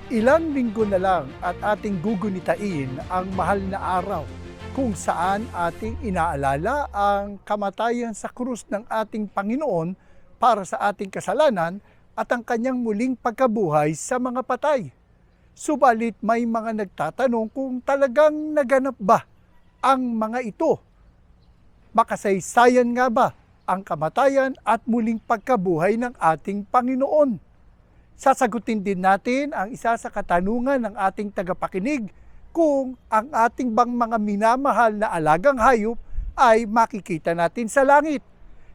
Ilang linggo na lang at ating gugunitain ang mahal na araw kung saan ating inaalala ang kamatayan sa krus ng ating Panginoon para sa ating kasalanan at ang kanyang muling pagkabuhay sa mga patay. Subalit may mga nagtatanong kung talagang naganap ba ang mga ito. Makasaysayan nga ba ang kamatayan at muling pagkabuhay ng ating Panginoon? Sasagutin din natin ang isa sa katanungan ng ating tagapakinig kung ang ating bang mga minamahal na alagang hayop ay makikita natin sa langit.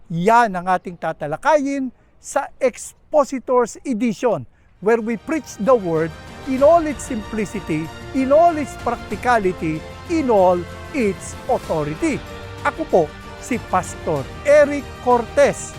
Yan ang ating tatalakayin sa Expositors Edition, where we preach the Word in all its simplicity, in all its practicality, in all its authority. Ako po si Pastor Eric Cortez.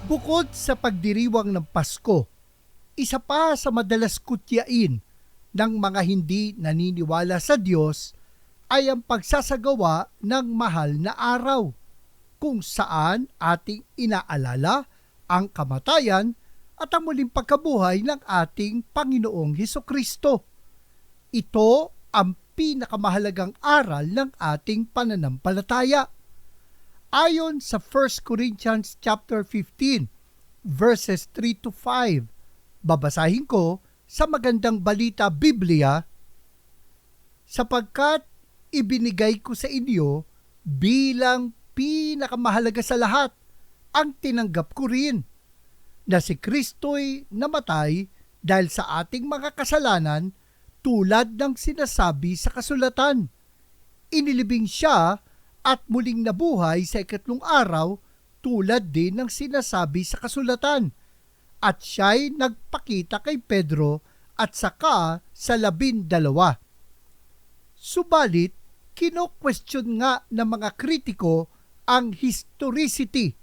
Bukod sa pagdiriwang ng Pasko, isa pa sa madalas kutyain ng mga hindi naniniwala sa Diyos ay ang pagsasagawa ng mahal na araw, kung saan ating inaalala ang kamatayan at ang muling pagkabuhay ng ating Panginoong Hesukristo. Ito ang pinakamahalagang aral ng ating pananampalataya. Ayon sa 1 Corinthians chapter 15, verses 3 to 5, babasahin ko sa Magandang Balita Biblia, sapagkat ibinigay ko sa inyo bilang pinakamahalaga sa lahat ang tinanggap ko rin, na si Kristo'y namatay dahil sa ating mga kasalanan tulad ng sinasabi sa kasulatan. Inilibing siya at muling nabuhay sa ikatlong araw tulad din ng sinasabi sa kasulatan. At siya'y nagpakita kay Pedro at saka sa 12. Subalit, kino-question nga ng mga kritiko ang historicity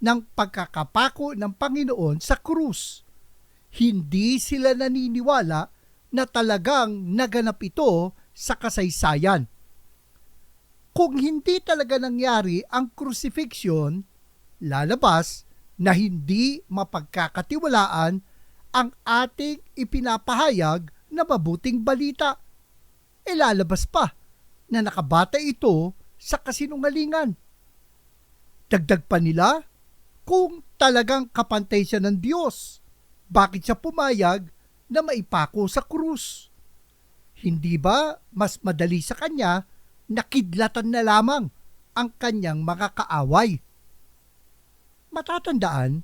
ng pagkakapako ng Panginoon sa krus. Hindi sila naniniwala na talagang naganap ito sa kasaysayan. Kung hindi talaga nangyari ang crucifixion, lalabas na hindi mapagkakatiwalaan ang ating ipinapahayag na mabuting balita. Lalabas pa na nakabata ito sa kasinungalingan. Dagdag pa nila, kung talagang kapantay siya ng Diyos, bakit siya pumayag na maipako sa krus? Hindi ba mas madali sa kanya nakidlatan na lamang ang kanyang mga kaaway? Matatandaan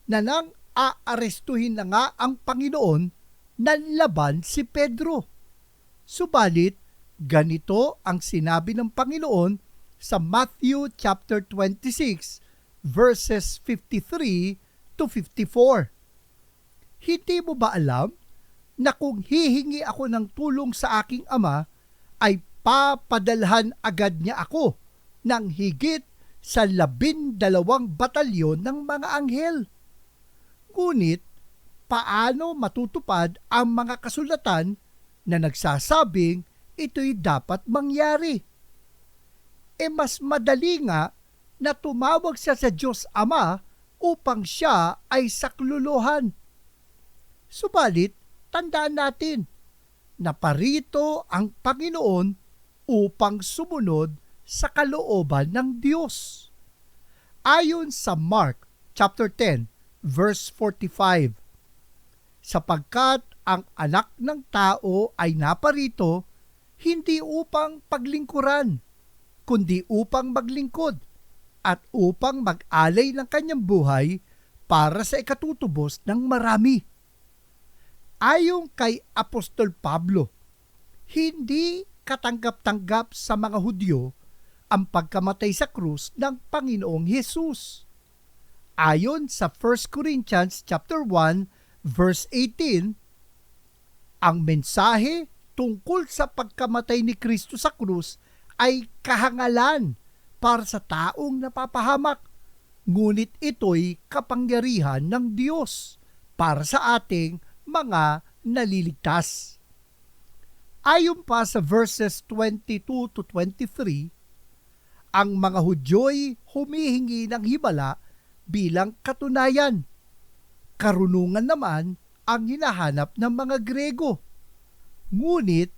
na nang aarestuhin na nga ang Panginoon, nanlaban si Pedro. Subalit, ganito ang sinabi ng Panginoon sa Matthew chapter 26, verses 53 to 54. Hindi mo ba alam na kung hihingi ako ng tulong sa aking Ama, ay papadalhan agad niya ako ng higit sa 12 batalyon ng mga anghel? Ngunit, paano matutupad ang mga kasulatan na nagsasabing ito'y dapat mangyari? Mas madali nga na tumawag siya sa Diyos Ama upang siya ay saklolohan. Subalit, tandaan natin na parito ang Panginoon upang sumunod sa kalooban ng Diyos. Ayon sa Mark chapter 10, verse 45, sapagkat ang anak ng tao ay naparito hindi upang paglingkuran, kundi upang maglingkod at upang mag-alay ng kanyang buhay para sa ikatutubos ng marami. Ayon kay Apostol Pablo, hindi katanggap-tanggap sa mga Hudyo ang pagkamatay sa krus ng Panginoong Hesus. Ayon sa 1 Corinthians chapter 1, verse 18, ang mensahe tungkol sa pagkamatay ni Kristo sa krus ay kahangalan para sa taong napapahamak, ngunit ito'y kapangyarihan ng Diyos para sa ating mga naliligtas. Ayon pa sa verses 22 to 23, ang mga Hudyo'y humihingi ng himala bilang katunayan. Karunungan naman ang hinahanap ng mga Grego. Ngunit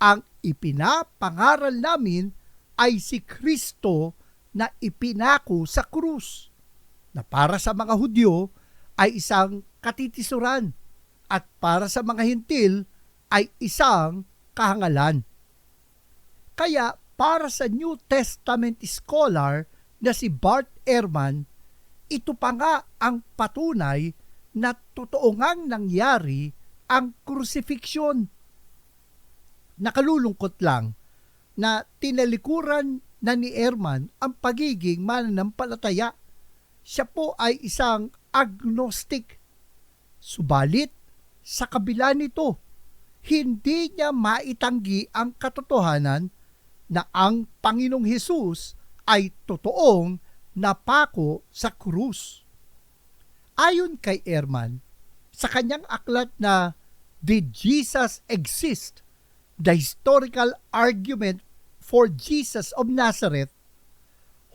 ang ipinapangaral namin ay si Kristo na ipinako sa krus, na para sa mga Hudyo ay isang katitisuran at para sa mga Hintil ay isang kahangalan. Kaya para sa New Testament scholar na si Bart Ehrman, ito pa nga ang patunay na totoo ngang nangyari ang crucifixion. Nakalulungkot lang na tinalikuran na ni Ehrman ang pagiging mananampalataya. Siya po ay isang agnostic. Subalit, sa kabila nito, hindi niya maitanggi ang katotohanan na ang Panginoong Hesus ay totoong napako sa krus. Ayon kay Ehrman, sa kanyang aklat na Did Jesus Exist? The Historical Argument for Jesus of Nazareth,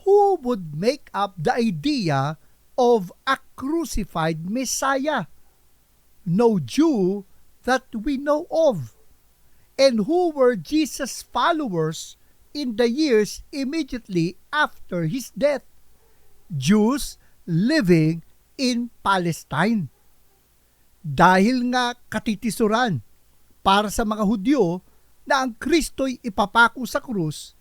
who would make up the idea of a crucified Messiah? No Jew that we know of. And who were Jesus' followers in the years immediately after his death? Jews living in Palestine. Dahil nga katitisuran para sa mga Hudyo na ang Kristo'y ipapako sa krus,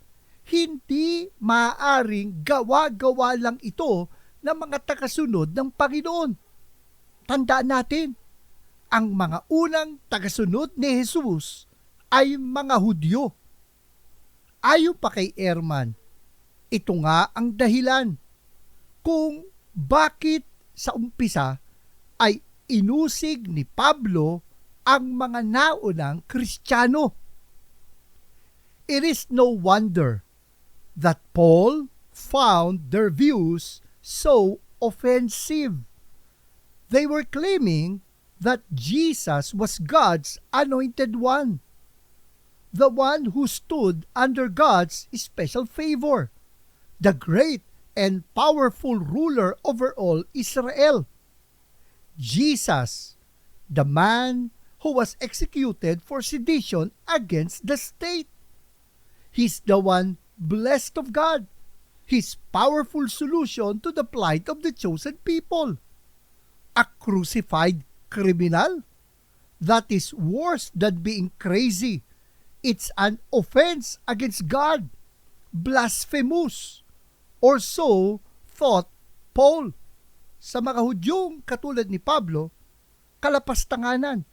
hindi maaaring gawa-gawa lang ito ng mga tagasunod ng Panginoon. Tandaan natin, ang mga unang tagasunod ni Jesus ay mga Hudyo. Ayon pa kay Ehrman, ito nga ang dahilan kung bakit sa umpisa ay inusig ni Pablo ang mga naunang Kristiyano. It is no wonder that Paul found their views so offensive. They were claiming that Jesus was God's anointed one, the one who stood under God's special favor, the great and powerful ruler over all Israel. Jesus, the man who was executed for sedition against the state. He's the one blessed of God, his powerful solution to the plight of the chosen people. A crucified criminal? That is worse than being crazy. It's an offense against God. Blasphemous. Or so thought Paul. Sa mga Hudyong katulad ni Pablo, kalapastanganan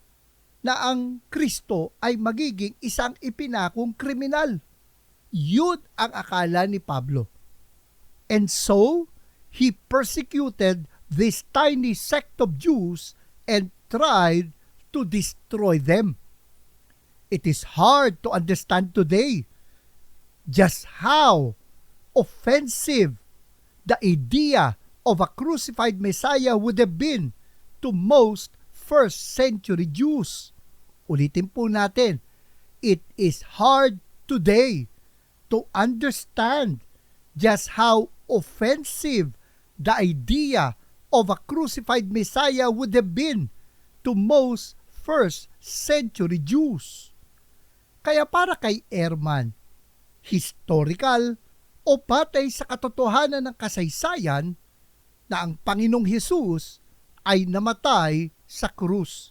na ang Kristo ay magiging isang ipinakong kriminal. Yun ang akala ni Pablo. And so, he persecuted this tiny sect of Jews and tried to destroy them. It is hard to understand today just how offensive the idea of a crucified Messiah would have been to most first-century Jews. Ulitin po natin, it is hard today to understand just how offensive the idea of a crucified Messiah would have been to most first-century Jews. Kaya para kay Ehrman, historical o patay sa katotohanan ng kasaysayan na ang Panginoong Hesus ay namatay sa krus.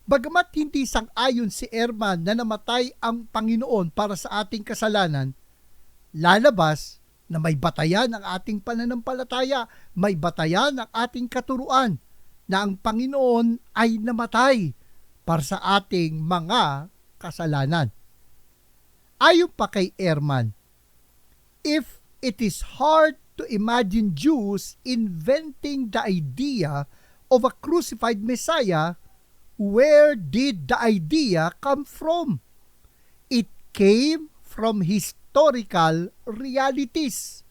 Bagamat hindi sang-ayon si Ehrman na namatay ang Panginoon para sa ating kasalanan, lalabas na may batayan ang ating pananampalataya, may batayan ang ating katuruan na ang Panginoon ay namatay para sa ating mga kasalanan. Ayon pa kay Ehrman, if it is hard to imagine Jews inventing the idea of a crucified Messiah, where did the idea come from? It came from historical realities.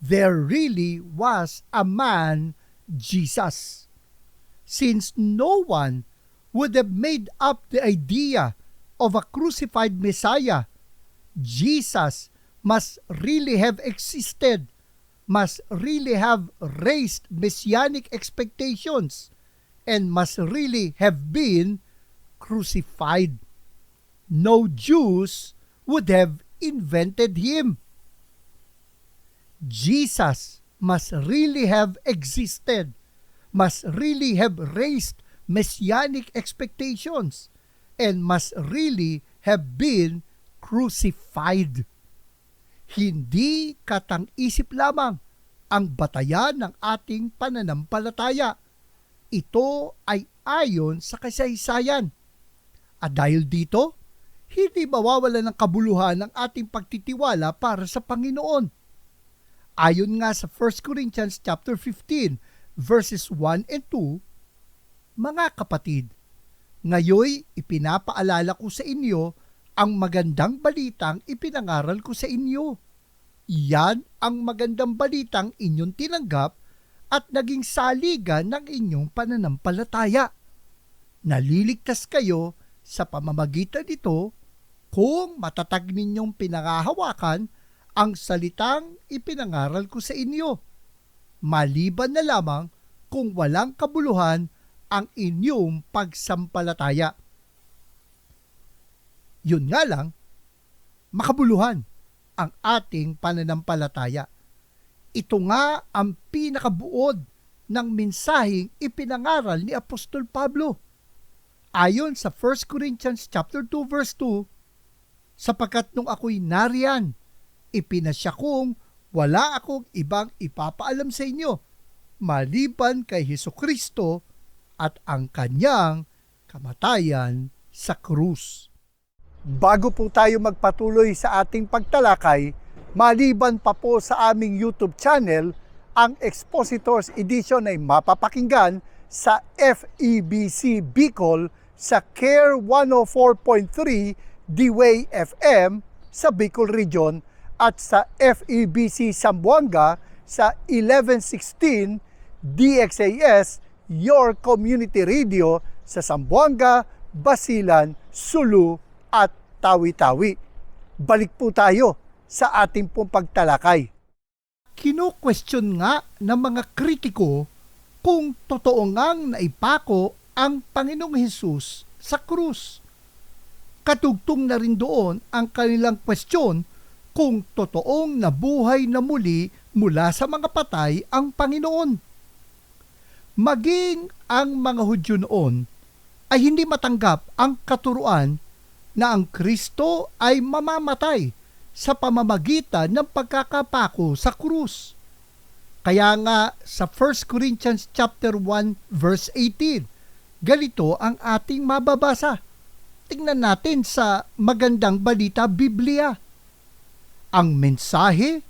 There really was a man, Jesus. Since no one would have made up the idea of a crucified Messiah, Jesus must really have existed, must really have raised messianic expectations, and must really have been crucified. No Jews would have invented him. Jesus must really have existed, must really have raised messianic expectations, and must really have been crucified. Hindi katang-isip lamang ang batayan ng ating pananampalataya. Ito ay ayon sa kasaysayan. At dahil dito, hindi mawawala ng kabuluhan ang ating pagtitiwala para sa Panginoon. Ayon nga sa 1 Corinthians chapter 15, verses 1 and 2, mga kapatid, ngayoy ipinapaalala ko sa inyo ang magandang balitang ipinangaral ko sa inyo. Iyan ang magandang balitang inyong tinanggap at naging saligan ng inyong pananampalataya. Naliligtas kayo sa pamamagitan nito kung matatag ninyong pinangahawakan ang salitang ipinangaral ko sa inyo, maliban na lamang kung walang kabuluhan ang inyong pagsampalataya. Yun nga lang, makabuluhan ang ating pananampalataya. Ito nga ang pinakabuod ng mensaheng ipinangaral ni Apostol Pablo. Ayon sa 1 Corinthians chapter 2 verse 2, sapagkat nung ako'y nariyan, ipinasya kong wala akong ibang ipapaalam sa inyo, maliban kay Hesukristo at ang kanyang kamatayan sa krus. Bago po tayo magpatuloy sa ating pagtalakay, maliban pa po sa aming YouTube channel, ang Expositors Edition ay mapapakinggan sa FEBC Bicol sa CARE 104.3 D-Way FM sa Bicol Region at sa FEBC Zamboanga sa 1116 DXAS Your Community Radio sa Zamboanga, Basilan, Sulu at Tawi-Tawi. Balik po tayo sa ating pong pagtalakay. Kino-question nga ng mga kritiko kung totoo ngang naipako ang Panginoong Hesus sa krus. Katugtong na rin doon ang kanilang question kung totoong nabuhay na muli mula sa mga patay ang Panginoon. Maging ang mga Hudyo noon ay hindi matanggap ang katuruan na ang Kristo ay mamamatay sa pamamagitan ng pagkakapako sa krus. Kaya nga sa 1 Corinthians chapter 1 verse 18, ganito ang ating mababasa. Tingnan natin sa Magandang Balita Biblia. Ang mensahe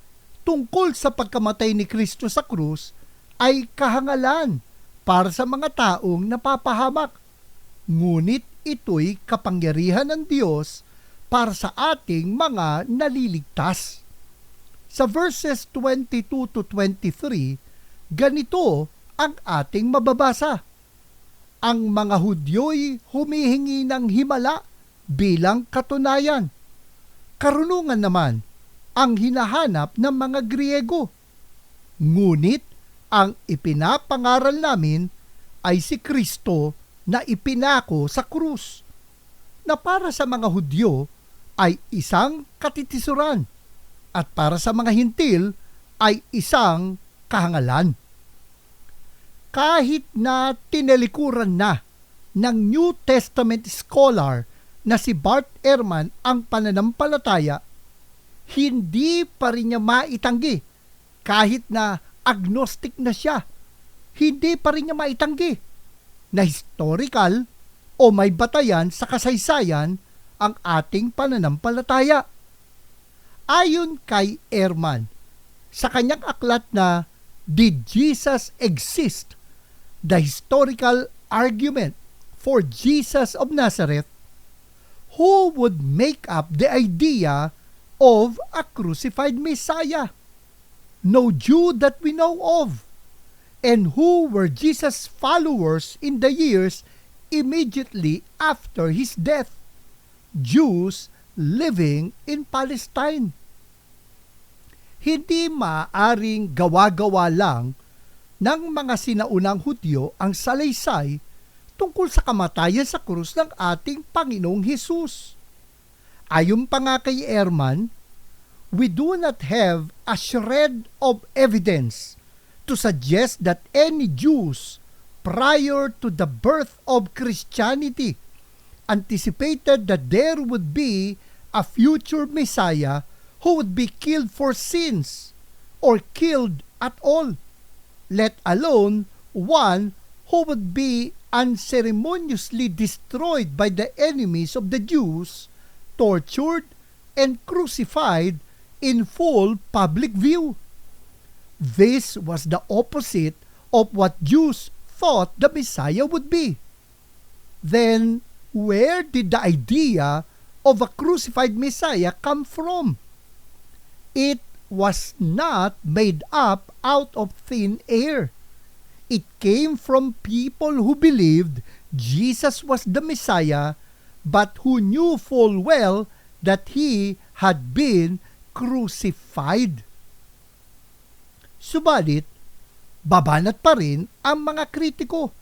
tungkol sa pagkamatay ni Kristo sa krus ay kahangalan para sa mga taong napapahamak. Ngunit ito'y kapangyarihan ng Diyos para sa ating mga naliligtas. Sa verses 22 to 23, ganito ang ating mababasa. Ang mga Hudyo'y humihingi ng himala bilang katunayan. Karunungan naman ang hinahanap ng mga Griego. Ngunit ang ipinapangaral namin ay si Kristo na ipinako sa krus, na para sa mga Hudyo ay isang katitisuran at para sa mga Hintil ay isang kahangalan. Kahit na tinalikuran na ng New Testament scholar na si Bart Ehrman ang pananampalataya, hindi pa rin niya maitanggi. Kahit na agnostic na siya, hindi pa rin niya maitanggi na historical o may batayan sa kasaysayan ang ating pananampalataya. Ayon kay Ehrman, sa kanyang aklat na Did Jesus Exist? The Historical Argument for Jesus of Nazareth, who would make up the idea of a crucified Messiah? No Jew that we know of. And who were Jesus' followers in the years immediately after his death, Jews living in Palestine. Hindi maaaring gawa-gawa lang ng mga sinaunang Hudyo ang salaysay tungkol sa kamatayan sa krus ng ating Panginoong Hesus. Ayon pa nga kay Ehrman, we do not have a shred of evidence to suggest that any Jews prior to the birth of Christianity anticipated that there would be a future Messiah who would be killed for sins or killed at all, let alone one who would be unceremoniously destroyed by the enemies of the Jews, tortured and crucified in full public view. This was the opposite of what Jews thought the Messiah would be. Then, where did the idea of a crucified Messiah come from? It was not made up out of thin air. It came from people who believed Jesus was the Messiah, but who knew full well that he had been crucified. Subalit, babanat pa rin ang mga kritiko.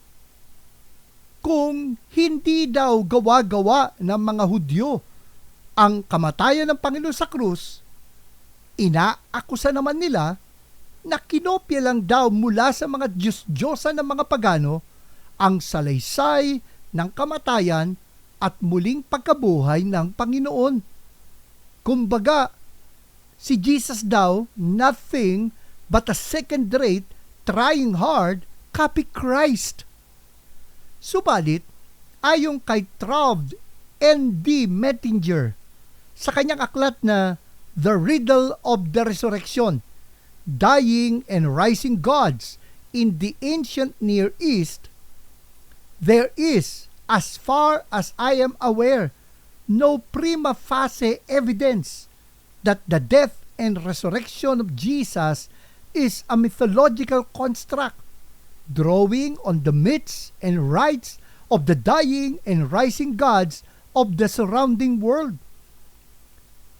Kung hindi daw gawa-gawa ng mga Hudyo ang kamatayan ng Panginoon sa krus, inaakusa naman nila na kinopya lang daw mula sa mga Diyos-Diyosan ng mga pagano ang salaysay ng kamatayan at muling pagkabuhay ng Panginoon. Kumbaga, si Jesus daw nothing but a second-rate, trying hard, copy Christ. Subalit, ayon kay Traub N.D. Mettinger, sa kanyang aklat na The Riddle of the Resurrection, Dying and Rising Gods in the Ancient Near East, there is, as far as I am aware, no prima facie evidence that the death and resurrection of Jesus is a mythological construct, drawing on the myths and rites of the dying and rising gods of the surrounding world.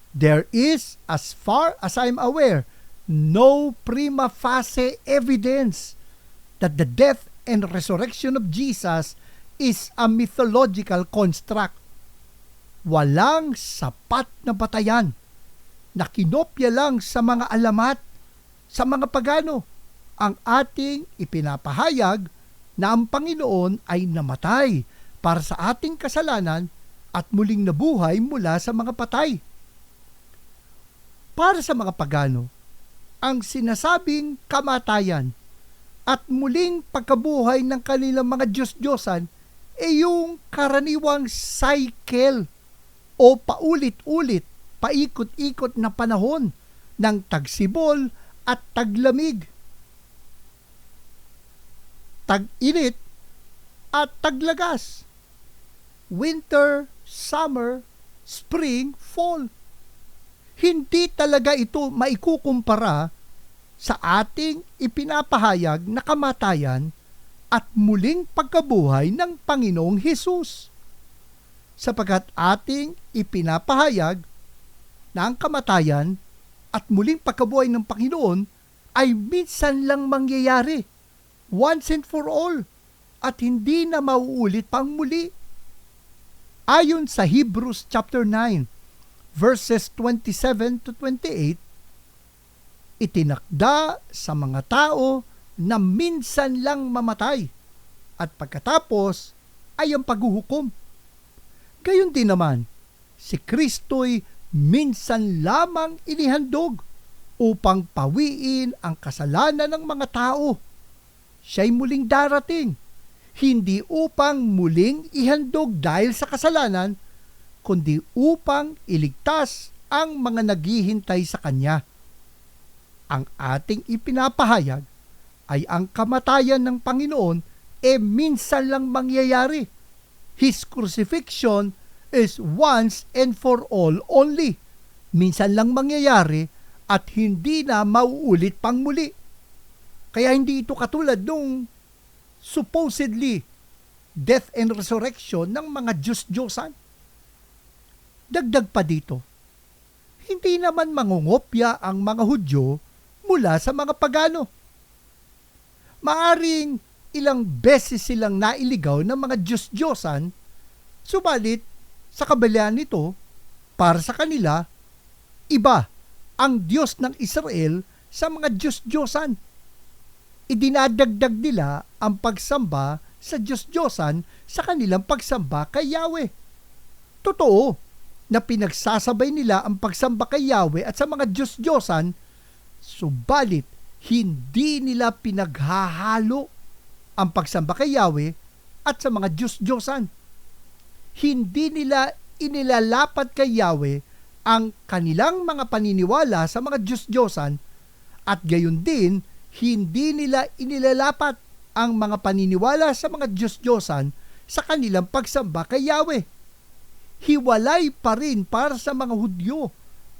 There is, as far as I am aware, no prima facie evidence that the death and resurrection of Jesus is a mythological construct. Walang sapat na batayan na kinopya lang sa mga alamat, sa mga pagano, ang ating ipinapahayag na ang Panginoon ay namatay para sa ating kasalanan at muling nabuhay mula sa mga patay. Para sa mga pagano, ang sinasabing kamatayan at muling pagkabuhay ng kanilang mga Diyos-Diyosan ay yung karaniwang cycle o paulit-ulit, paikot-ikot na panahon ng tagsibol at taglamig, tag-init at taglagas, winter, summer, spring, fall. Hindi talaga ito maikukumpara sa ating ipinapahayag na kamatayan at muling pagkabuhay ng Panginoong Hesus. Sapagkat ating ipinapahayag na ang kamatayan at muling pagkabuhay ng Panginoon ay minsan lang mangyayari, once and for all, at hindi na mauulit pang muli. Ayon sa Hebrews chapter 9, verses 27 to 28, itinakda sa mga tao na minsan lang mamatay at pagkatapos ay ang paghuhukom. Gayon din naman, si Kristo'y minsan lamang inihandog upang pawiin ang kasalanan ng mga tao. Siya'y muling darating, hindi upang muling ihandog dahil sa kasalanan, kundi upang iligtas ang mga naghihintay sa Kanya. Ang ating ipinapahayag ay ang kamatayan ng Panginoon minsan lang mangyayari. His crucifixion is once and for all only. Minsan lang mangyayari at hindi na mauulit pang muli. Kaya hindi ito katulad nung supposedly death and resurrection ng mga Diyos-Diyosan. Dagdag pa dito, hindi naman mangungopya ang mga Hudyo mula sa mga pagano. Maaring ilang beses silang nailigaw ng mga Diyos-Diyosan, subalit sa kabila nito, para sa kanila, iba ang Diyos ng Israel sa mga Diyos-Diyosan. Idinadagdag nila ang pagsamba sa Diyos-Diyosan sa kanilang pagsamba kay Yahweh. Totoo na pinagsasabay nila ang pagsamba kay Yahweh at sa mga Diyos-Diyosan, subalit hindi nila pinaghahalo ang pagsamba kay Yahweh at sa mga Diyos-Diyosan. Hindi nila inilalapat kay Yahweh ang kanilang mga paniniwala sa mga Diyos-Diyosan at gayon din, hindi nila inilalapat ang mga paniniwala sa mga Diyos-Diyosan sa kanilang pagsamba kay Yahweh. Hiwalay pa rin para sa mga Hudyo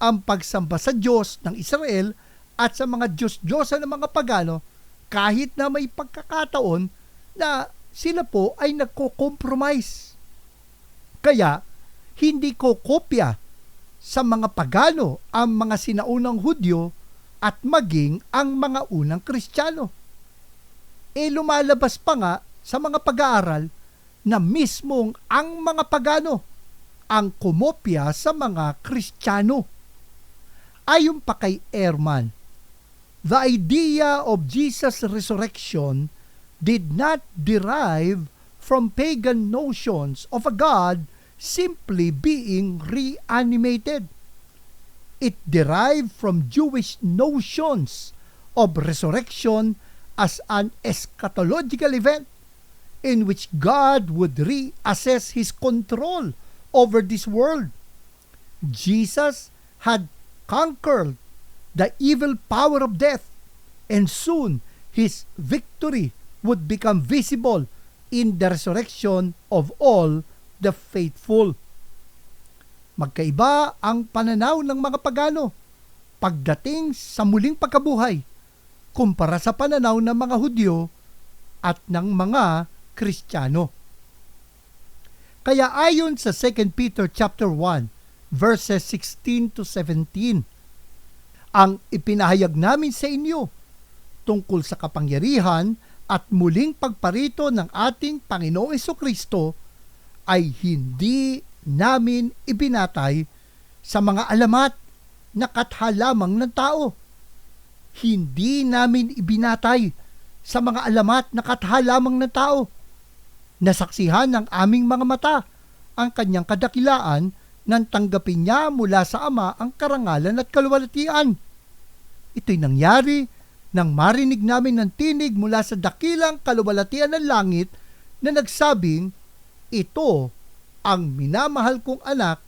ang pagsamba sa Diyos ng Israel at sa mga Diyos-Diyosan ng mga pagano, kahit na may pagkakataon na sila po ay nagko-compromise. Kaya, hindi ko kopya sa mga pagano ang mga sinaunang Hudyo at maging ang mga unang Kristiyano. Lumalabas pa nga sa mga pag-aaral na mismong ang mga pagano ang kumopya sa mga Kristiyano. Ayon pa kay Ehrman, the idea of Jesus' resurrection did not derive from pagan notions of a God simply being reanimated. It derived from Jewish notions of resurrection as an eschatological event in which God would reassess His control over this world. Jesus had conquered the evil power of death, and soon His victory would become visible in the resurrection of all the faithful. Magkaiba ang pananaw ng mga pagano pagdating sa muling pagkabuhay kumpara sa pananaw ng mga Hudyo at ng mga Kristiyano. Kaya ayon sa 2 Peter chapter 1 verses 16 to 17, ang ipinahayag namin sa inyo tungkol sa kapangyarihan at muling pagparito ng ating Panginoong Jesucristo ay hindi namin ibinatay sa mga alamat na kathalamang ng tao. Hindi namin ibinatay sa mga alamat na kathalamang ng tao. Nasaksihan ng aming mga mata ang kanyang kadakilaan nang tanggapin niya mula sa Ama ang karangalan at kaluwalhatian. Ito'y nangyari nang marinig namin ng tinig mula sa dakilang kaluwalhatian ng langit na nagsabing, "Ito ang minamahal kong anak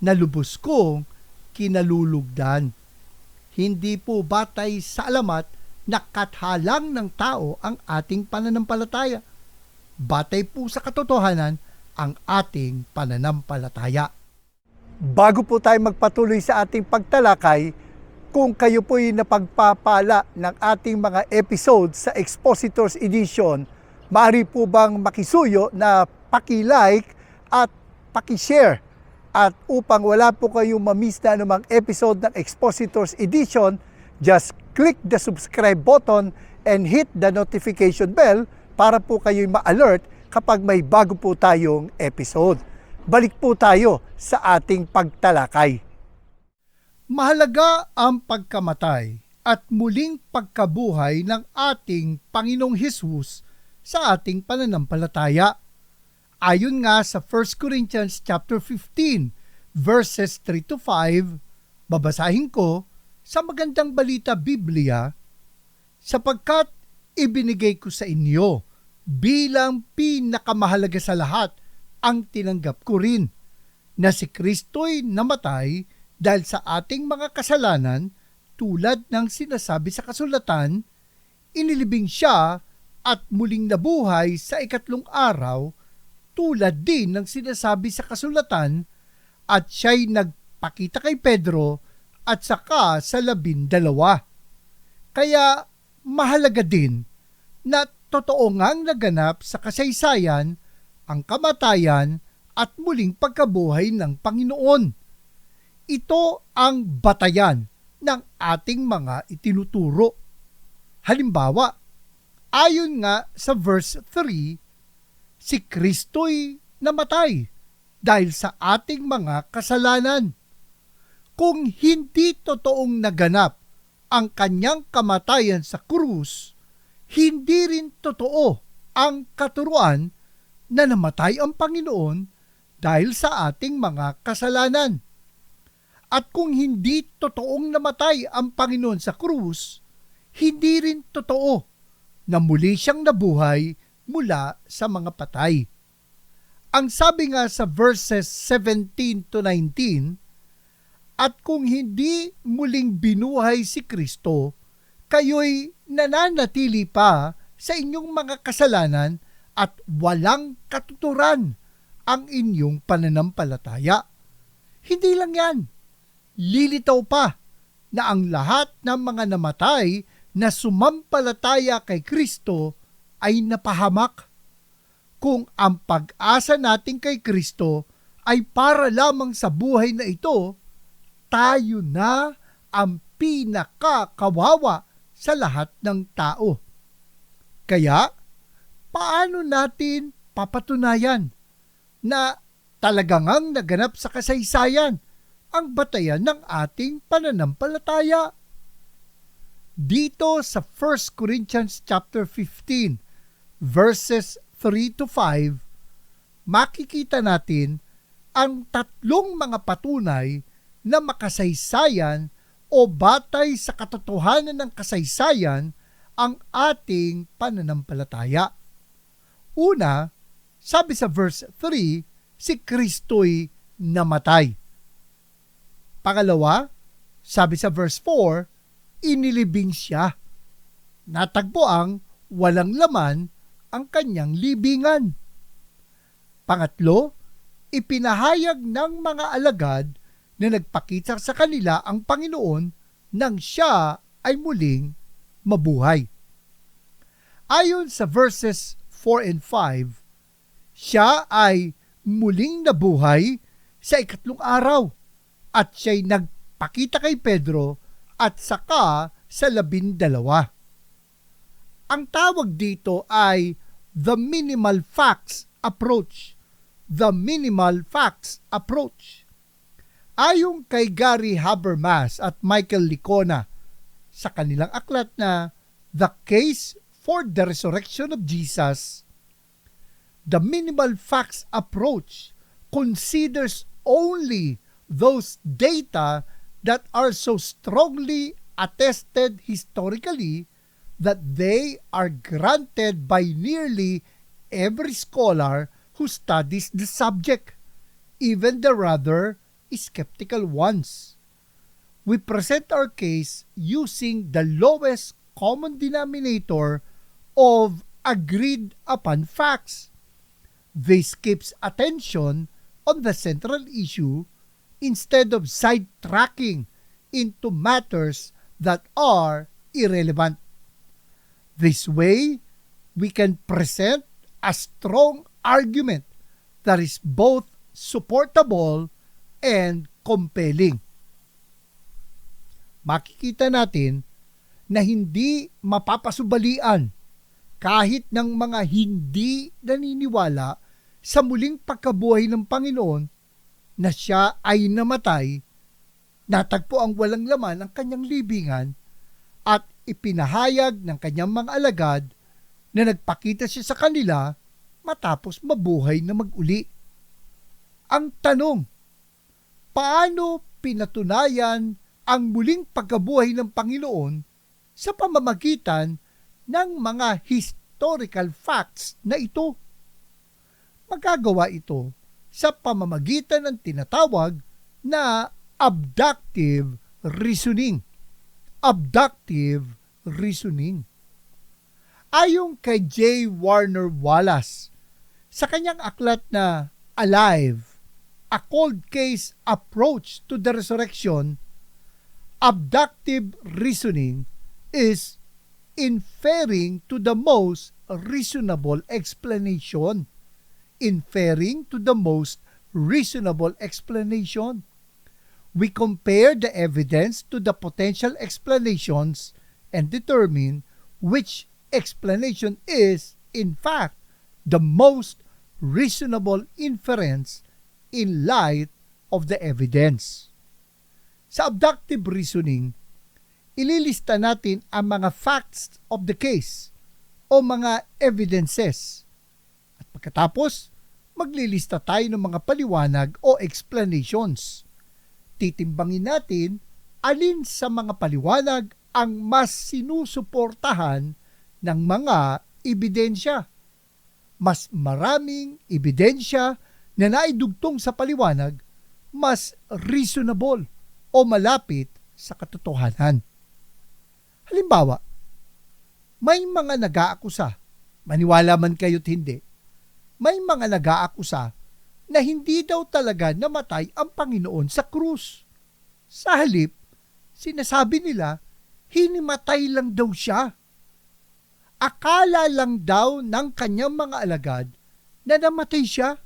na lubos kong kinalulugdan." Hindi po batay sa alamat na kathalang ng tao ang ating pananampalataya. Batay po sa katotohanan ang ating pananampalataya. Bago po tayo magpatuloy sa ating pagtalakay, kung kayo po'y napagpapala ng ating mga episodes sa Expositors Edition, maaari po bang makisuyo na paki-like at paki-share? At upang wala po kayong ma-miss na anumang episode ng Expositors Edition, just click the subscribe button and hit the notification bell para po kayo'y ma-alert kapag may bago po tayong episode. Balik po tayo sa ating pagtalakay. Mahalaga ang pagkamatay at muling pagkabuhay ng ating Panginoong Hesus sa ating pananampalataya. Ayon nga sa 1 Corinthians chapter 15 verses 3 to 5, babasahin ko sa Magandang Balita Biblia, sapagkat ibinigay ko sa inyo bilang pinakamahalaga sa lahat ang tinanggap ko rin, na si Kristo'y namatay dahil sa ating mga kasalanan tulad ng sinasabi sa kasulatan, inilibing siya at muling nabuhay sa ikatlong araw tulad din ng sinasabi sa kasulatan, at siya'y nagpakita kay Pedro at saka sa 12. Kaya mahalaga din na totoo ngang naganap sa kasaysayan ang kamatayan at muling pagkabuhay ng Panginoon. Ito ang batayan ng ating mga itinuturo. Halimbawa, ayon nga sa verse 3, si Kristo'y namatay dahil sa ating mga kasalanan. Kung hindi totoong naganap ang kanyang kamatayan sa krus, hindi rin totoo ang katuruan na namatay ang Panginoon dahil sa ating mga kasalanan. At kung hindi totoong namatay ang Panginoon sa krus, hindi rin totoo na muli siyang nabuhay mula sa mga patay. Ang sabi nga sa verses 17 to 19, at kung hindi muling binuhay si Kristo, kayo'y nananatili pa sa inyong mga kasalanan at walang katuturan ang inyong pananampalataya. Hindi lang yan. Lilitaw pa na ang lahat ng mga namatay na sumampalataya kay Kristo ay napahamak. Kung ang pag-asa natin kay Kristo ay para lamang sa buhay na ito, tayo na ang pinakakawawa sa lahat ng tao. Kaya, paano natin papatunayan na talagang naganap sa kasaysayan ang batayan ng ating pananampalataya? Dito sa 1 Corinthians chapter 15, verses 3 to 5, makikita natin ang tatlong mga patunay na makasaysayan o batay sa katotohanan ng kasaysayan ang ating pananampalataya. Una, sabi sa verse 3, si Kristo'y namatay. Pangalawa, sabi sa verse 4, inilibing siya. Natagpo ang walang laman ang kanyang libingan. Pangatlo, ipinahayag ng mga alagad na nagpakita sa kanila ang Panginoon nang siya ay muling mabuhay. Ayon sa verses 4 and 5, siya ay muling nabuhay sa ikatlong araw at siya'y nagpakita kay Pedro at saka sa 12. Ang tawag dito ay the minimal facts approach. The minimal facts approach. Ayon kay Gary Habermas at Michael Licona sa kanilang aklat na The Case for the Resurrection of Jesus, the minimal facts approach considers only those data that are so strongly attested historically that they are granted by nearly every scholar who studies the subject, even the rather skeptical ones. We present our case using the lowest common denominator of agreed upon facts. This keeps attention on the central issue instead of sidetracking into matters that are irrelevant. This way, we can present a strong argument that is both supportable and compelling. Makikita natin na hindi mapapasubalian kahit ng mga hindi naniniwala sa muling pagkabuhay ng Panginoon na siya ay namatay, natagpo ang walang laman ang kanyang libingan at ipinahayag ng kanyang mga alagad na nagpakita siya sa kanila matapos mabuhay na mag-uli. Ang tanong, paano pinatunayan ang muling pagkabuhay ng Panginoon sa pamamagitan ng mga historical facts na ito? Magagawa ito sa pamamagitan ng tinatawag na abductive reasoning. Abductive reasoning. Ayon kay J. Warner Wallace, sa kanyang aklat na Alive, A Cold Case Approach to the Resurrection, abductive reasoning is inferring to the most reasonable explanation, inferring to the most reasonable explanation. We compare the evidence to the potential explanations and determine which explanation is, in fact, the most reasonable inference in light of the evidence. Sa abductive reasoning, ililista natin ang mga facts of the case o mga evidences. At pagkatapos, maglilista tayo ng mga paliwanag o explanations. Titimbangin natin alin sa mga paliwanag ang mas sinusuportahan ng mga ebidensya. Mas maraming ebidensya na naidugtong sa paliwanag, mas reasonable o malapit sa katotohanan. Halimbawa, may mga nag-aakusa, maniwala man kayo't hindi, may mga nag-aakusa na hindi daw talaga namatay ang Panginoon sa krus. Sa halip, sinasabi nila, hinimatay lang daw siya. Akala lang daw ng kanyang mga alagad na namatay siya.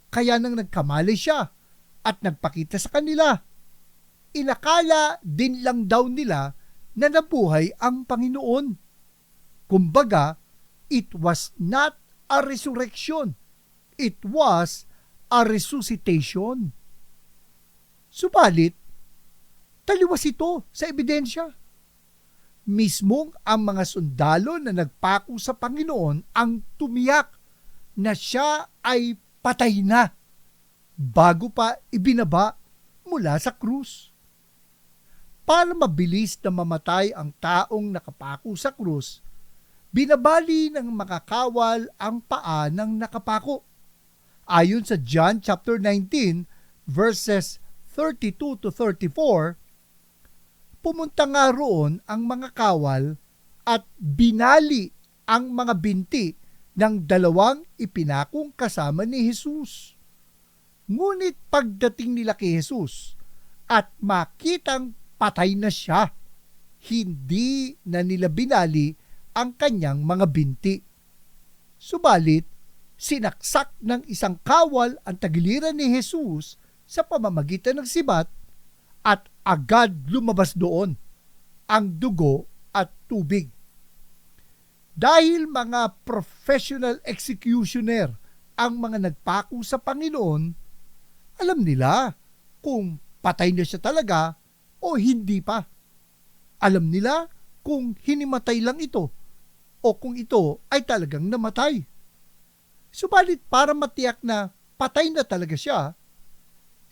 Kaya nang nagkamali siya at nagpakita sa kanila, inakala din lang daw nila na nabuhay ang Panginoon. Kumbaga, it was not a resurrection. It was a resuscitation. Subalit, taliwas ito sa ebidensya. Mismong ang mga sundalo na nagpako sa Panginoon ang tumiyak na siya ay patay na bago pa ibinaba mula sa krus. Para mabilis na mamatay ang taong nakapako sa krus, binabali ng makakawal ang paa ng nakapako. Ayon sa John chapter 19 verses 32 to 34, pumunta nga roon ang mga kawal at binali ang mga binti ng dalawang ipinakong kasama ni Jesus. Ngunit pagdating nila kay Jesus at makitang patay na siya, hindi na nila binali ang kanyang mga binti. Subalit, sinaksak ng isang kawal ang tagiliran ni Jesus sa pamamagitan ng sibat at agad lumabas doon ang dugo at tubig. Dahil mga professional executioner ang mga nagpako sa Panginoon, alam nila kung patay na siya talaga o hindi pa. Alam nila kung hinimatay lang ito o kung ito ay talagang namatay. Subalit para matiyak na patay na talaga siya,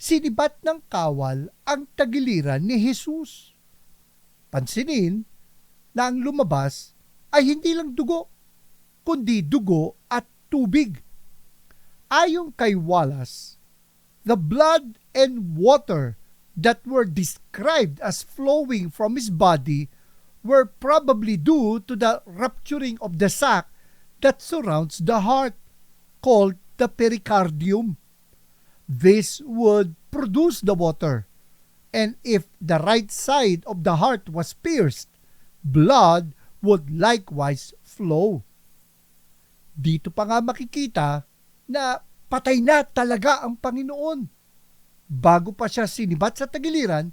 sinibat ng kawal ang tagiliran ni Jesus. Pansinin na ang lumabas ay hindi lang dugo, kundi dugo at tubig. Ayon kay Wallace, the blood and water that were described as flowing from his body were probably due to the rupturing of the sac that surrounds the heart, called the pericardium. This would produce the water, and if the right side of the heart was pierced, blood would likewise flow. Dito pa nga makikita na patay na talaga ang Panginoon bago pa siya sinibat sa tagiliran,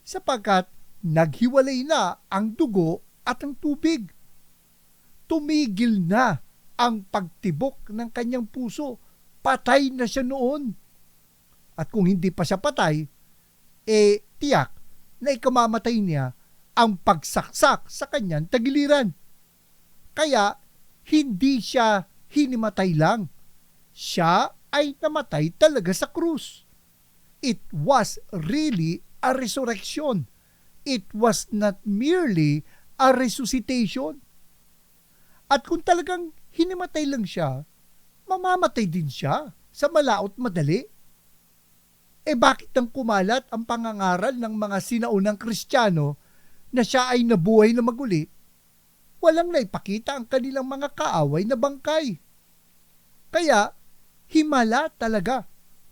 sapagkat naghiwalay na ang dugo at ang tubig. Tumigil na ang pagtibok ng kanyang puso. Patay na siya noon. At kung hindi pa siya patay, tiyak na ikamamatay niya ang pagsaksak sa kanyang tagiliran. Kaya, hindi siya hinimatay lang. Siya ay namatay talaga sa krus. It was really a resurrection. It was not merely a resuscitation. At kung talagang hinimatay lang siya, mamamatay din siya sa malaot madali. Bakit nang kumalat ang pangangaral ng mga sinaunang Kristiyano na siya ay nabuhay na maguli? Walang naipakita ang kanilang mga kaaway na bangkay. Kaya, himala talaga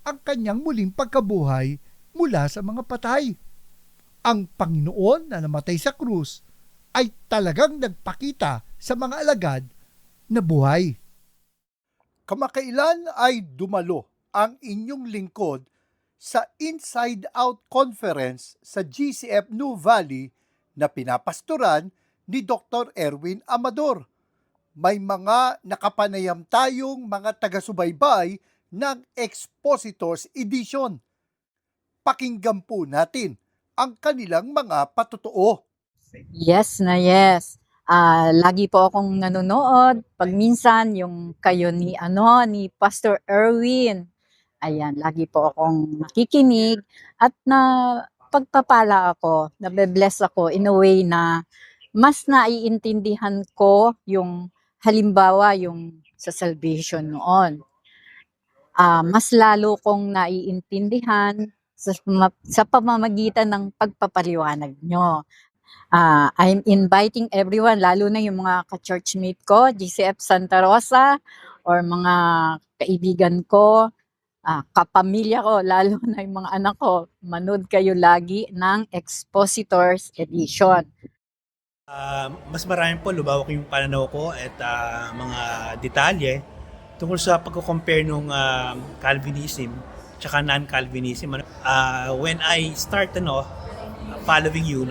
ang kanyang muling pagkabuhay mula sa mga patay. Ang Panginoon na namatay sa krus ay talagang nagpakita sa mga alagad na buhay. Kamakailan ay dumalo ang inyong lingkod sa Inside Out Conference sa GCF New Valley na pinapastoran ni Dr. Erwin Amador. May mga nakapanayam tayong mga taga-subaybay ng Expositors Edition. Pakinggan po natin ang kanilang mga patotoo. Yes na yes. Lagi po akong nanonood. Pag minsan, yung kayo ni Pastor Erwin. Ayan, lagi po akong nakikinig at na pagpapala ako, nabe-bless ako in a way na mas naiintindihan ko yung halimbawa yung sa salvation noon. Mas lalo kong naiintindihan sa pamamagitan ng pagpapaliwanag nyo. I'm inviting everyone, lalo na yung mga ka-churchmate ko, GCF Santa Rosa, or mga kaibigan ko, kapamilya ko, lalo na yung mga anak ko, manood kayo lagi ng Expositors Edition. Mas marami po, lumawak yung pananaw ko at mga detalye tungkol sa pagko-compare nung Calvinism tsaka non-Calvinism. When I start following you,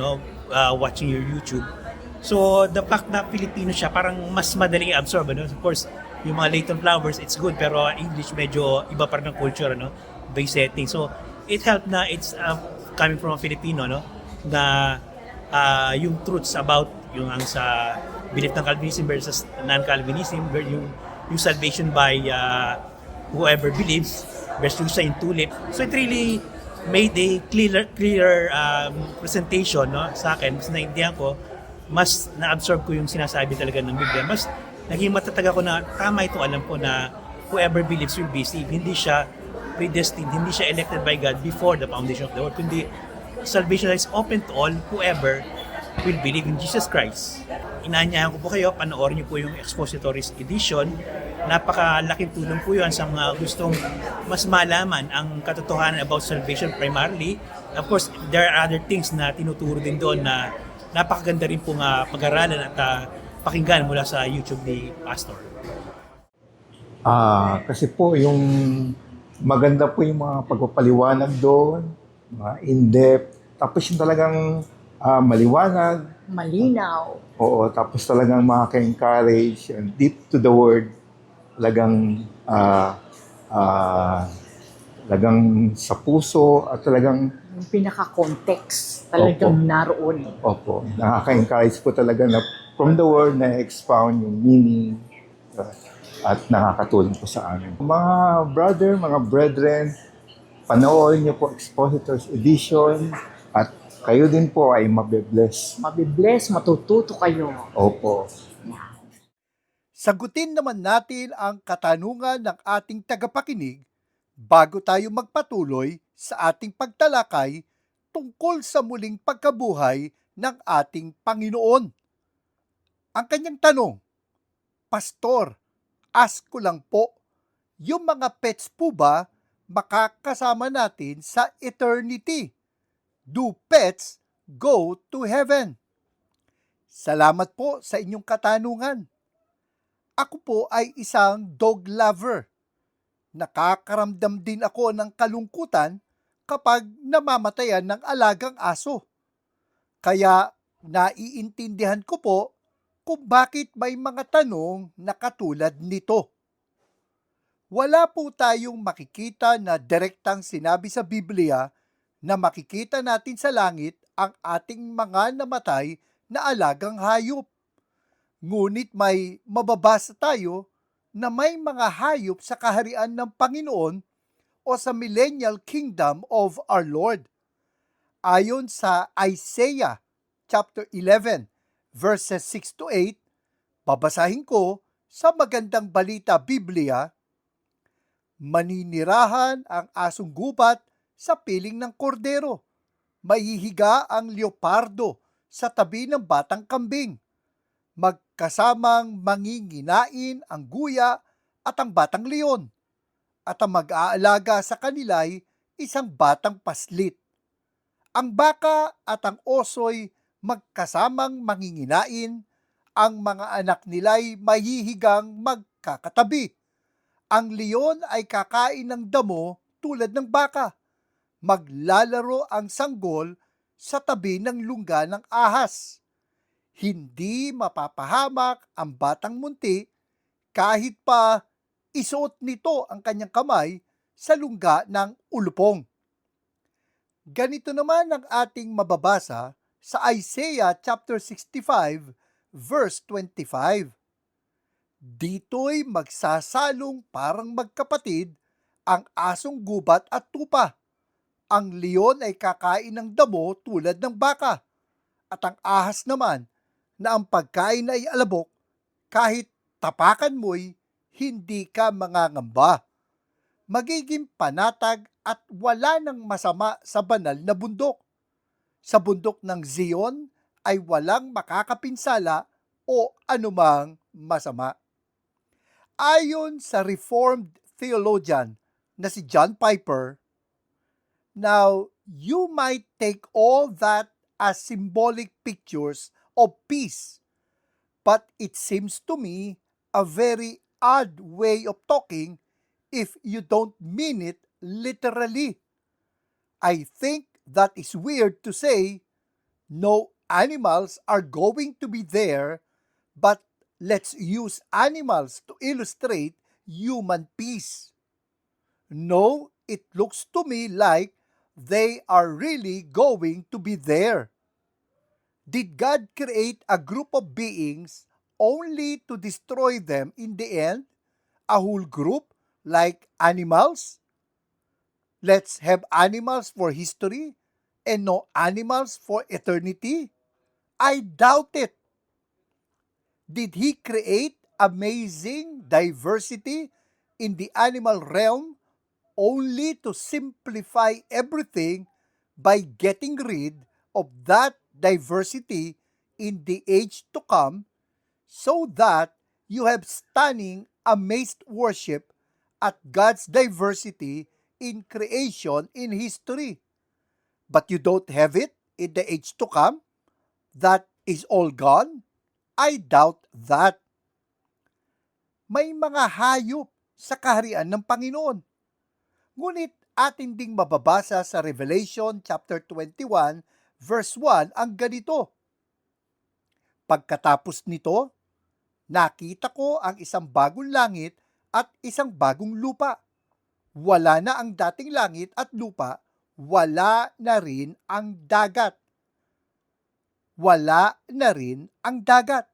watching your YouTube, so the fact na Filipino siya, parang mas madaling i-absorb. Of course, yung mga Leighton Flowers, it's good, pero English medyo iba pa rin ng culture, by setting. So it helped na it's coming from a Filipino, na yung truths about yung ang sa belief ng Calvinism versus non-Calvinism, yung salvation by whoever believes versus sa tulip. So it really made a clear presentation, sa akin. Mas naintindihan ko, mas na-absorb ko yung sinasabi talaga ng Biblia. Mas naging matatag ako na tama ito, alam ko na whoever believes will be saved. Hindi siya predestined, hindi siya elected by God before the foundation of the world, kundi salvation is open to all whoever will believe in Jesus Christ. Inaanyahan ko po kayo, panoorin niyo po yung Expositors Edition. Napakalaking tulong po yun sa mga gustong mas malaman ang katotohanan about salvation primarily. Of course, there are other things na tinuturo din doon na napakaganda rin pong pag-aralan at pakinggan mula sa YouTube ni Pastor. Kasi po yung maganda po yung mga pagpapaliwanag doon, mga in-depth, tapos yung talagang maliwanag. Malinaw. Oo, tapos talagang makaka-encourage and deep to the word. Talagang talagang sa puso at talagang Yung pinaka-context talagang naroon. opo, nakaka-encourage po talaga na from the word na expound yung meaning at nakakatulong po sa amin. Mga brother, mga brethren, panoorin niyo po Expositors Edition at kayo din po ay mabe-bless. Mabibless, matututo kayo. Opo. Sagutin naman natin ang katanungan ng ating tagapakinig bago tayo magpatuloy sa ating pagtalakay tungkol sa muling pagkabuhay ng ating Panginoon. Ang kanyang tanong, Pastor, ask ko lang po, yung mga pets po ba makakasama natin sa eternity? Do pets go to heaven? Salamat po sa inyong katanungan. Ako po ay isang dog lover. Nakakaramdam din ako ng kalungkutan kapag namamatayan ng alagang aso. Kaya naiintindihan ko po kung bakit may mga tanong na katulad nito. Wala po tayong makikita na direktang sinabi sa Biblia na makikita natin sa langit ang ating mga namatay na alagang hayop. Ngunit may mababasa tayo na may mga hayop sa kaharian ng Panginoon o sa millennial kingdom of our Lord. Ayon sa Isaiah chapter 11 verses 6 to 8, babasahin ko sa Magandang Balita Biblia, maninirahan ang asong gubat sa piling ng kordero, mahihiga ang leopardo sa tabi ng batang kambing, magkasamang manginginain ang guya at ang batang leon, at ang mag-aalaga sa kanila'y isang batang paslit. Ang baka at ang oso'y magkasamang manginginain, ang mga anak nila'y mahihigang magkakatabi, Ang leon ay kakain ng damo tulad ng baka. Maglalaro ang sanggol sa tabi ng lungga ng ahas. Hindi mapapahamak ang batang munti kahit pa isuot nito ang kanyang kamay sa lungga ng ulupong. Ganito naman ang ating mababasa sa Isaiah chapter 65 verse 25. Dito'y magsasalong parang magkapatid ang asong gubat at tupa. Ang leon ay kakain ng damo tulad ng baka, at ang ahas naman na ang pagkain ay alabok, kahit tapakan mo'y hindi ka mangangamba. Magiging panatag at wala nang masama sa banal na bundok. Sa bundok ng Zion ay walang makakapinsala o anumang masama. Ayon sa Reformed theologian na si John Piper, now, you might take all that as symbolic pictures of peace, but it seems to me a very odd way of talking if you don't mean it literally. I think that is weird to say, no animals are going to be there, but let's use animals to illustrate human peace. No, it looks to me like they are really going to be there. Did God create a group of beings only to destroy them in the end? A whole group like animals? Let's have animals for history and no animals for eternity? I doubt it. Did He create amazing diversity in the animal realm only to simplify everything by getting rid of that diversity in the age to come, so that you have stunning, amazed worship at God's diversity in creation in history? But you don't have it in the age to come? That is all gone? I doubt that. May mga hayop sa kaharian ng Panginoon. Ngunit atin ding mababasa sa Revelation chapter 21 verse 1 ang ganito. Pagkatapos nito, nakita ko ang isang bagong langit at isang bagong lupa. Wala na ang dating langit at lupa, wala na rin ang dagat. Wala na rin ang dagat.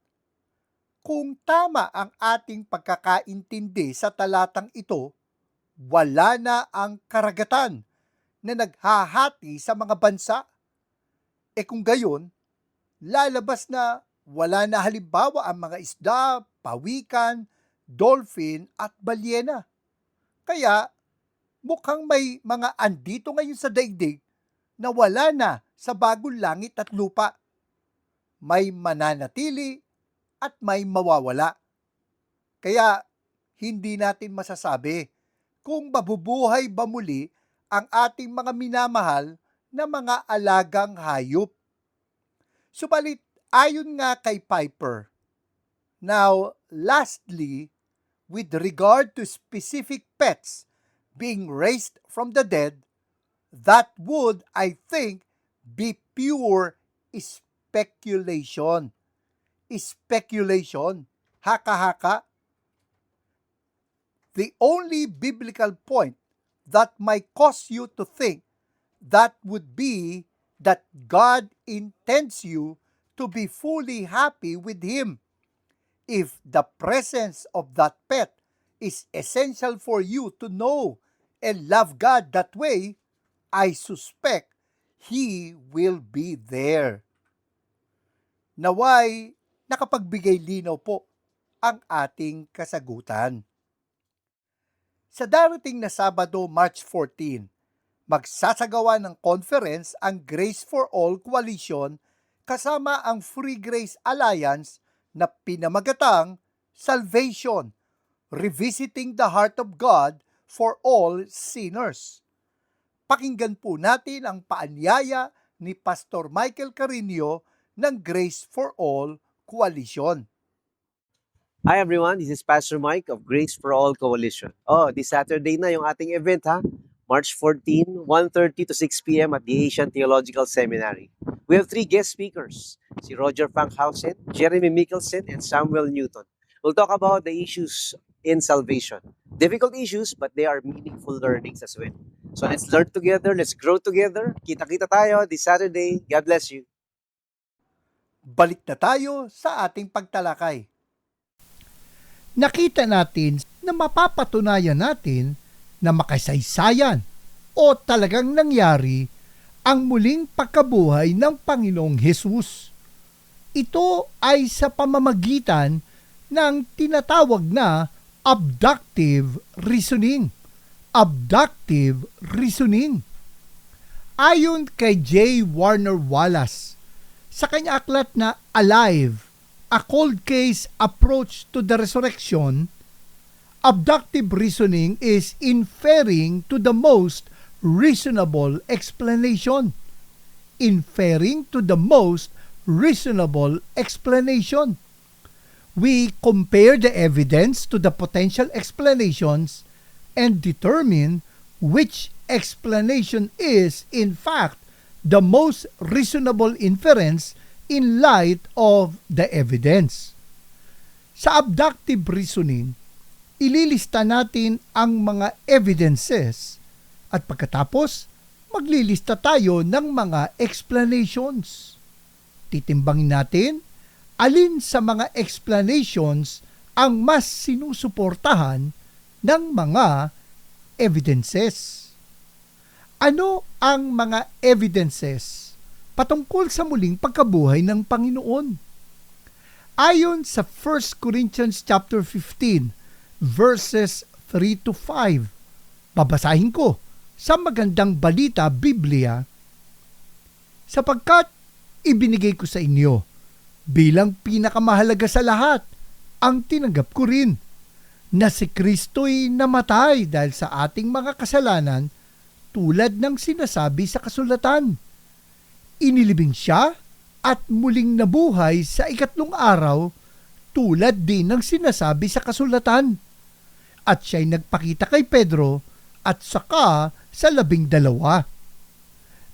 Kung tama ang ating pagkakaintindi sa talatang ito, wala na ang karagatan na naghahati sa mga bansa. E kung gayon, lalabas na wala na halimbawa ang mga isda, pawikan, dolphin at balyena. Kaya mukhang may mga andito ngayon sa daigdig na wala na sa bagong langit at lupa. May mananatili at may mawawala. Kaya hindi natin masasabi kung mabubuhay ba muli ang ating mga minamahal na mga alagang hayop. Subalit, ayon nga kay Piper, now, lastly, with regard to specific pets being raised from the dead, that would, I think, be pure speculation. Speculation. Haka-haka. The only biblical point that might cause you to think that would be that God intends you to be fully happy with Him. If the presence of that pet is essential for you to know and love God that way, I suspect He will be there. Naway, nakapagbigay linaw po ang ating kasagutan. Sa darating na Sabado, March 14, magsasagawa ng conference ang Grace for All Coalition kasama ang Free Grace Alliance na pinamagatang Salvation, Revisiting the Heart of God for All Sinners. Pakinggan po natin ang paanyaya ni Pastor Michael Carino ng Grace for All Coalition. Hi everyone, this is Pastor Mike of Grace for All Coalition. Oh, this Saturday na yung ating event ha. March 14, 1:30 to 6 p.m. at the Asian Theological Seminary. We have 3 guest speakers, si Roger Fankhausen, Jeremy Mickelson, and Samuel Newton. We'll talk about the issues in salvation. Difficult issues, but they are meaningful learnings as well. So let's learn together, let's grow together. Kita-kita tayo this Saturday. God bless you. Balik na tayo sa ating pagtalakay. Nakita natin na mapapatunayan natin na makasaysayan o talagang nangyari ang muling pagkabuhay ng Panginoong Hesus. Ito ay sa pamamagitan ng tinatawag na abductive reasoning. Abductive reasoning. Ayon kay J. Warner Wallace, sa kanya aklat na Alive, A Cold Case Approach to the Resurrection, abductive reasoning is inferring to the most reasonable explanation. Inferring to the most reasonable explanation. We compare the evidence to the potential explanations and determine which explanation is, in fact, the most reasonable inference in light of the evidence. Sa abductive reasoning, ililista natin ang mga evidences at pagkatapos maglilista tayo ng mga explanations. Titimbangin natin alin sa mga explanations ang mas sinusuportahan ng mga evidences. Ano ang mga evidences patungkol sa muling pagkabuhay ng Panginoon? Ayon sa 1 Corinthians chapter 15, verses 3 to 5. Babasahin ko sa Magandang Balita Biblia, sapagkat ibinigay ko sa inyo bilang pinakamahalaga sa lahat ang tinanggap ko rin, na si Kristo'y namatay dahil sa ating mga kasalanan tulad ng sinasabi sa kasulatan. Inilibing siya at muling nabuhay sa ikatlong araw tulad din ng sinasabi sa kasulatan. At siya'y nagpakita kay Pedro at saka sa 12.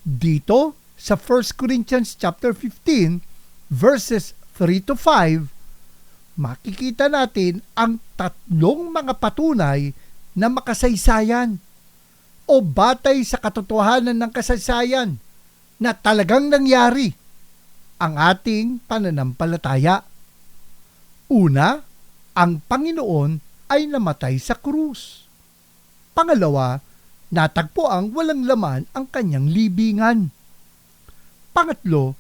Dito sa 1 Corinthians chapter 15 verses 3 to 5, makikita natin ang tatlong mga patunay na makasaysayan o batay sa katotohanan ng kasaysayan na talagang nangyari ang ating pananampalataya. Una, ang Panginoon ay namatay sa krus. Pangalawa, natagpo ang walang laman ang kanyang libingan. Pangatlo,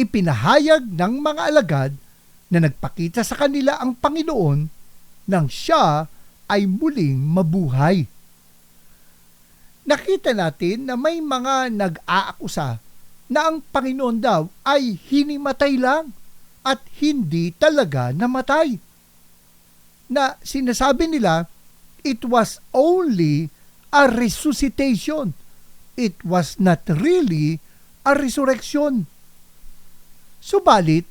ipinahayag ng mga alagad na nagpakita sa kanila ang Panginoon nang siya ay muling mabuhay. Nakita natin na may mga nag-aakusa na ang Panginoon daw ay hinimatay lang at hindi talaga namatay. Na sinasabi nila, it was only a resuscitation. It was not really a resurrection. Subalit,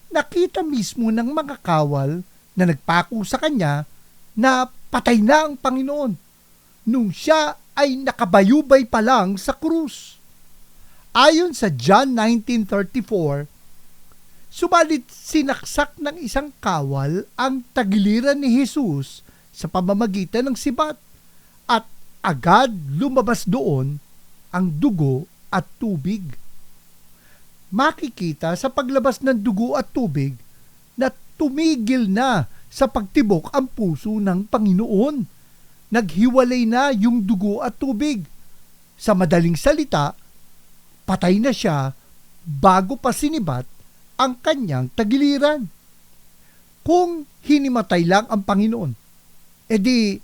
nakita mismo ng mga kawal na nagpako sa kanya na patay na ang Panginoon nung siya ay nakabayubay pa lang sa krus. Ayon sa John 19:34, subalit sinaksak ng isang kawal ang tagiliran ni Jesus sa pamamagitan ng sibat at agad lumabas doon ang dugo at tubig. Makikita sa paglabas ng dugo at tubig na tumigil na sa pagtibok ang puso ng Panginoon. Naghiwalay na yung dugo at tubig. Sa madaling salita, patay na siya bago pa sinibat ang kanyang tagiliran. Kung hinimatay lang ang Panginoon, edi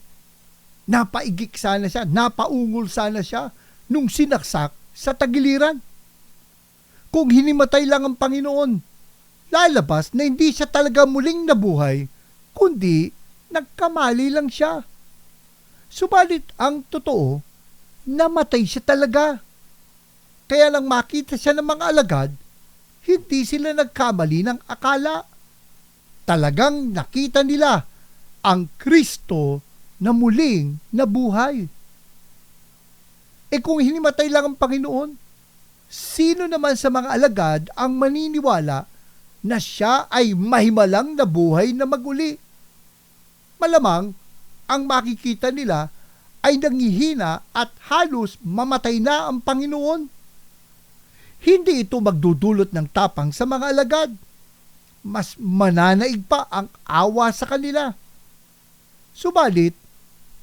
napaigik sana siya, napaungol sana siya nung sinaksak sa tagiliran. Kung hinimatay lang ang Panginoon, lalabas na hindi siya talaga muling nabuhay, kundi nagkamali lang siya. Subalit ang totoo, namatay siya talaga. Kaya lang makita siya ng mga alagad, hindi sila nagkamali ng akala. talagang nakita nila ang Kristo na muling nabuhay. Kung hinimatay lang ang Panginoon, sino naman sa mga alagad ang maniniwala na siya ay mahimalang nabuhay na maguli? Malamang ang makikita nila ay nangihina at halos mamatay na ang Panginoon. Hindi ito magdudulot ng tapang sa mga alagad. Mas mananaig pa ang awa sa kanila. Subalit,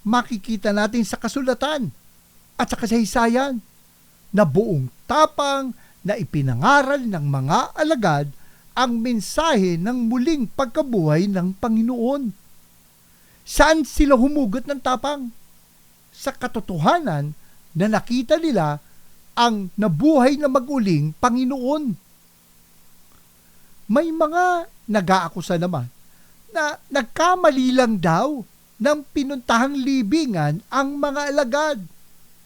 makikita natin sa kasulatan at sa kasaysayan na buong tapang na ipinangaral ng mga alagad ang mensahe ng muling pagkabuhay ng Panginoon. Saan sila humugot ng tapang? Sa katotohanan na nakita nila ang nabuhay na maguling Panginoon. May mga nag-aakusa naman na nagkamali lang daw ng pinuntahang libingan ang mga alagad.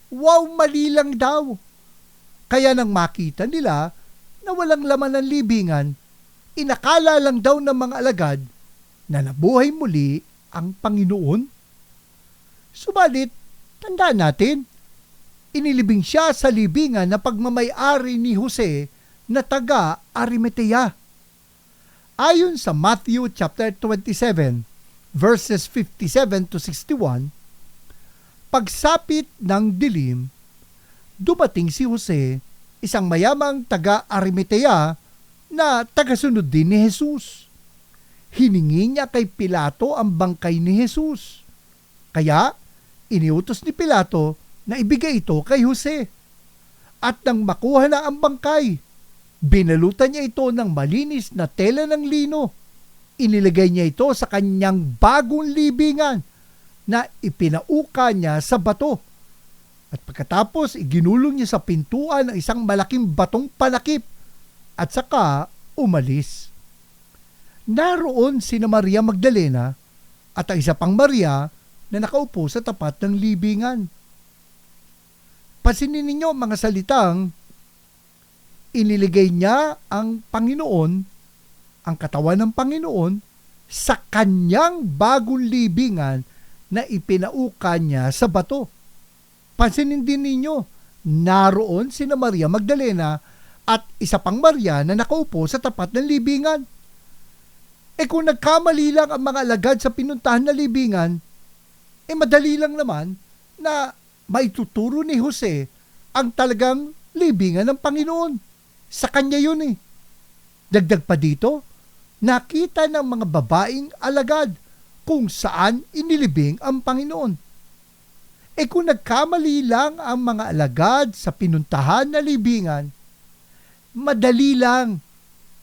Wow, mali lang daw. Kaya nang makita nila na walang laman ng libingan, inakala lang daw ng mga alagad na nabuhay muli ang Panginoon. Subalit, tandaan natin, inilibing siya sa libingan na pagmamay-ari ni Jose na taga Arimatea. Ayon sa Matthew chapter 27, verses 57 to 61, pagsapit ng dilim, dumating si Jose, isang mayamang taga Arimatea na tagasunod din ni Jesus. Hiningi niya kay Pilato ang bangkay ni Jesus. Kaya, iniutos ni Pilato na ibigay ito kay Jose. At nang makuha na ang bangkay, binalutan niya ito ng malinis na tela ng lino. Inilagay niya ito sa kanyang bagong libingan na ipinauka niya sa bato. At pagkatapos, iginulong niya sa pintuan ng isang malaking batong panakip at saka umalis. Naroon sina Maria Magdalena at ang isa pang Maria na nakaupo sa tapat ng libingan. Pansinin ninyo mga salitang, iniligay niya ang Panginoon, ang katawan ng Panginoon, sa kanyang bagong libingan na ipinauka niya sa bato. Pansinin din ninyo, naroon sina Maria Magdalena at isa pang Maria na nakaupo sa tapat ng libingan. Kung nagkamali lang ang mga alagad sa pinuntahan na libingan, madali lang naman na maituturo ni Jose ang talagang libingan ng Panginoon. Sa kanya yun Dagdag pa dito, nakita ng mga babaeng alagad kung saan inilibing ang Panginoon. Kung nagkamali lang ang mga alagad sa pinuntahan na libingan, madali lang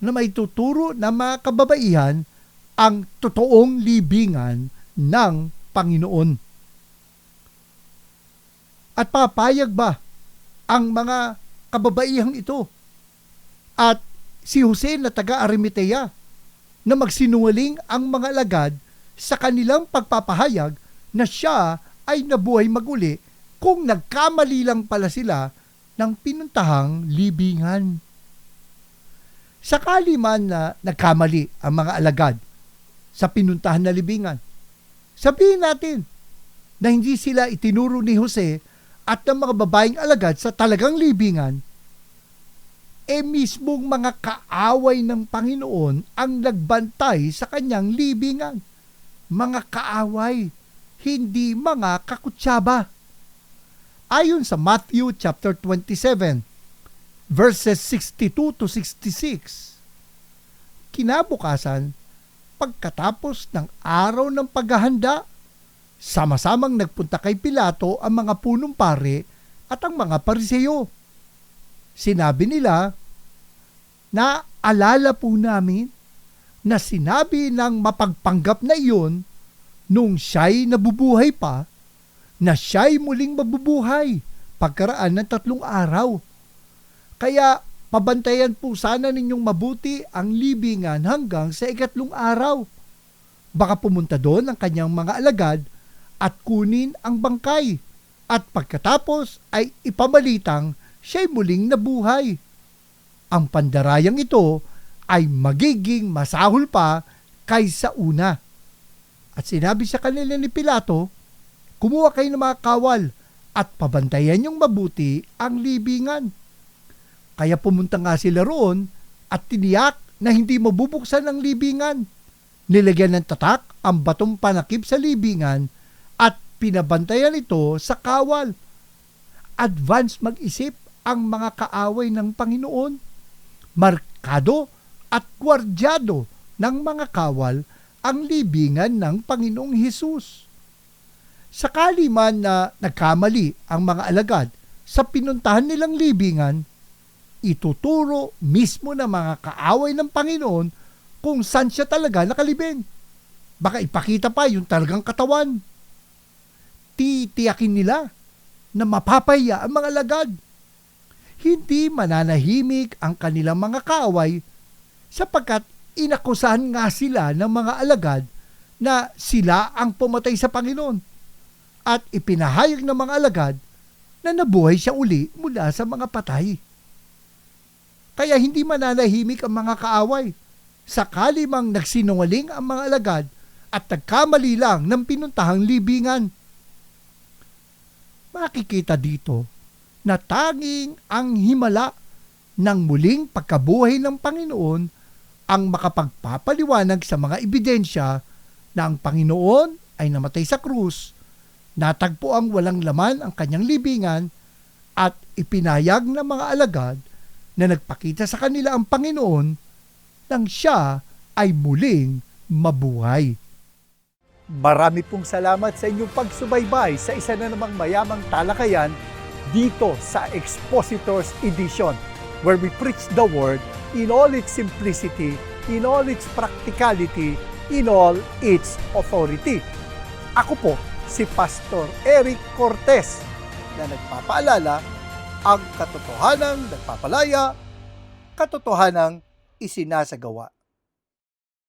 na maituturo ng mga kababaihan ang totoong libingan ng Panginoon. At papayag ba ang mga kababaihang ito at si Jose na taga Arimatea na magsinungaling ang mga alagad sa kanilang pagpapahayag na siya ay nabuhay maguli kung nagkamali lang pala sila ng pinuntahang libingan? Sakali man na nagkamali ang mga alagad sa pinuntahan na libingan, sabihin natin na hindi sila itinuro ni Jose at ng mga babaeng alagad sa talagang libingan, mismong mga kaaway ng Panginoon ang nagbantay sa kanyang libingan. Mga kaaway, hindi mga kakutsaba. Ayon sa Matthew chapter 27, verses 62 to 66, kinabukasan, pagkatapos ng araw ng paghahanda, sama-samang nagpunta kay Pilato ang mga punong pare at ang mga Pariseo. Sinabi nila, naalala po namin na sinabi ng mapagpanggap na iyon nung siya'y nabubuhay pa, na siya'y muling mabubuhay pagkaraan ng 3 araw. Kaya pabantayan po sana ninyong mabuti ang libingan hanggang sa 3 araw. Baka pumunta doon ang kanyang mga alagad at kunin ang bangkay, at pagkatapos ay ipamalitang siya'y muling nabuhay. Ang pandarayang ito ay magiging masahol pa kaysa una. At sinabi sa kanila ni Pilato, kumuha kayo ng mga kawal at pabantayan yung mabuti ang libingan. Kaya pumunta nga sila roon at tiniyak na hindi mabubuksan ang libingan. Nilagyan ng tatak ang batong panakip sa libingan at pinabantayan ito sa kawal. Advance mag-isip ang mga kaaway ng Panginoon. Markado at gwardyado ng mga kawal ang libingan ng Panginoong Hesus. Sakali man na nagkamali ang mga alagad sa pinuntahan nilang libingan, ituturo mismo ng mga kaaway ng Panginoon kung saan siya talaga nakalibing. Baka ipakita pa yung talagang katawan. Titiyakin nila na mapapaya ang mga alagad. Hindi mananahimik ang kanilang mga kaaway sapagkat inakusahan nga sila ng mga alagad na sila ang pumatay sa Panginoon at ipinahayag ng mga alagad na nabuhay siya uli mula sa mga patay. Kaya hindi mananahimik ang mga kaaway. Sakali mang nagsinungaling ang mga alagad at nagkamali lang ng pinuntahang libingan. Makikita dito na tanging ang himala ng muling pagkabuhay ng Panginoon ang makapagpapaliwanag sa mga ebidensya na ang Panginoon ay namatay sa krus, natagpo ang walang laman ang kanyang libingan at ipinayag ng mga alagad na nagpakita sa kanila ang Panginoon nang siya ay muling mabuhay. Marami pong salamat sa inyong pagsubaybay sa isa na namang mayamang talakayan dito sa Expositors Edition, where we preach the Word in all its simplicity, in all its practicality, in all its authority. Ako po si Pastor Eric Cortez na nagpapaalala ang katotohanang nagpapalaya, katotohanang isinasagawa.